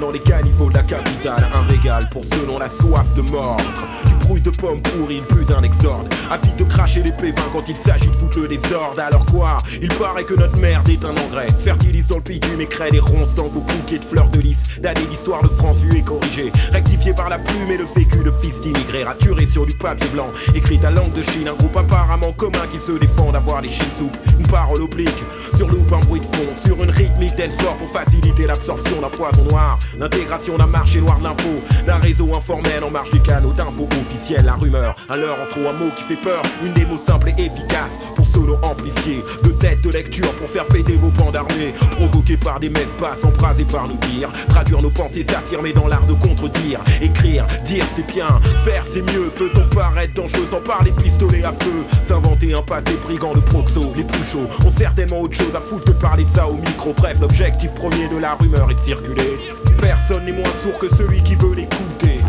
dans les caniveaux de la capitale. Un régal pour ceux dont la soif de mordre. Du bruit de pommes pourries, une putain d'exorde. Avide de cracher les pépins quand il s'agit de foutre le désordre. Alors quoi? Il paraît que notre merde est un engrais. Fertilise dans le bitume et crée des ronces dans vos bouquets de fleurs de lys. D'années d'histoire de France vue et corrigée. Rectifié par la plume et le vécu de fils d'immigrés. Raturé sur du papier blanc. Écrit à langue de Chine. Un groupe apparemment commun qui se défend d'avoir les chines souples. Une parole oblique. Sur loupe un bruit de fond. Sur une rythmique d'Elsor pour faciliter l'absorption d'un poison noir. L'intégration d'un marché noir de l'info. D'un réseau informel en marge des canaux d'infos officiels. La rumeur, un leurre en trop, un mot qui fait peur. Une démo simple et efficace pour solo amplifier. De tête de lecture pour faire péter vos bandes armées. Provoqués par des messes basses embrasées par nos tirs. Traduire nos pensées, s'affirmer dans l'art de contredire. Écrire, dire c'est bien, faire c'est mieux. Peut-on paraître dangereux sans parler pistolet à feu? S'inventer un passé brigand de proxo. Les plus chauds ont certainement autre chose à foutre que de parler de ça au micro. Bref, l'objectif premier de la rumeur est de circuler. Personne n'est moins sourd que celui qui veut l'écouter.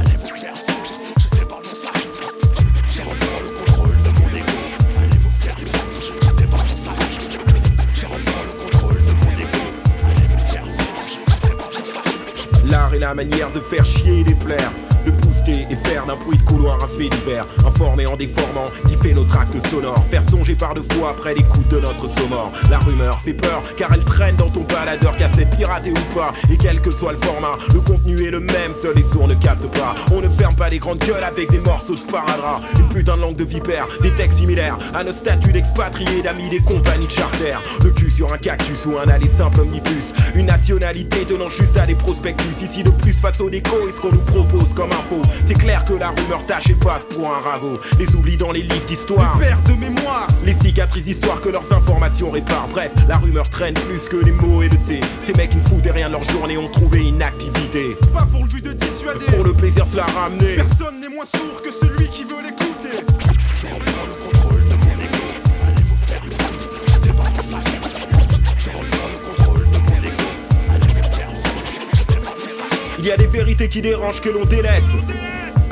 L'art est la manière de faire chier les plairs. De booster et faire d'un bruit de couloir un fait divers. Informé en déformant, qui fait notre acte sonore. Faire songer par deux fois après l'écoute de notre sommore. La rumeur fait peur car elle traîne dans ton baladeur. Cassette piratée ou pas, et quel que soit le format, le contenu est le même, seuls les sourds ne captent pas. On ne ferme pas les grandes gueules avec des morceaux de sparadrap. Une putain de langue de vipère, des textes similaires à nos statuts d'expatriés, d'amis des compagnies de charter. Le cul sur un cactus ou un aller simple omnibus. Une nationalité tenant juste à des prospectus. Ici de plus face au déco et ce qu'on nous propose comme info. C'est clair que la rumeur tâche et passe pour un ragot. Les oublis dans les livres d'histoire, les pertes de mémoire, les cicatrices d'histoire que leurs informations réparent. Bref, la rumeur traîne plus que les mots et le thé. Ces mecs qui ne foutaient rien de leur journée ont trouvé une activité. Pas pour le but de dissuader, pour le plaisir de se la ramener. Personne n'est moins sourd que celui qui veut l'écouter. Je reprends le contrôle de mon ego. Allez vous faire foutre, je débarque mon sac. Je reprends le contrôle de mon ego. Allez vous faire foutre, je débarque mon sac. Il y a des vérités qui dérangent que l'on délaisse.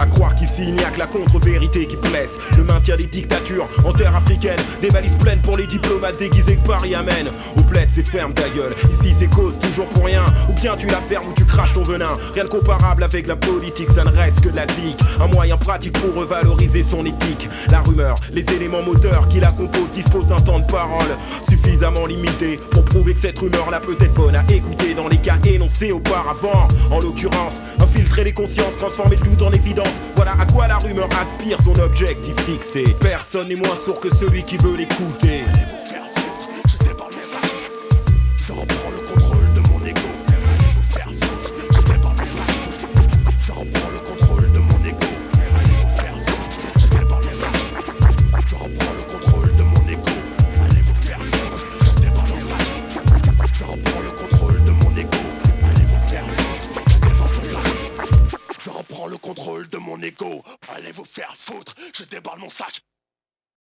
À croire qu'ici il n'y a que la contre-vérité qui blesse. Le maintien des dictatures en terre africaine. Des valises pleines pour les diplomates déguisés que Paris amène. Au bled c'est ferme ta gueule. Ici c'est cause toujours pour rien. Ou bien tu la fermes ou tu craches ton venin. Rien de comparable avec la politique, ça ne reste que de la zik. Un moyen pratique pour revaloriser son éthique. La rumeur, les éléments moteurs qui la composent disposent d'un temps de parole suffisamment limité pour prouver que cette rumeur là peut être bonne à écouter dans les cas énoncés auparavant. En l'occurrence, infiltrer les consciences, transformer le doute en évidence. Voilà à quoi la rumeur aspire, son objectif fixé. Personne n'est moins sourd que celui qui veut l'écouter. Allez vous faire foutre, je débarque mon sac. Je reprends le contrôle de mon ego. Allez vous faire foutre, je débarque mon sac. Je reprends le contrôle de mon ego. Allez vous faire foutre, je débarque mon sac. Je reprends le contrôle de mon ego. Allez vous faire foutre, je débarque mon sac. Je reprends le contrôle de mon ego. Allez vous faire foutre, je débarque mon sac. Je reprends le contrôle de mon ego. Allez vous faire foutre, je déballe mon sac.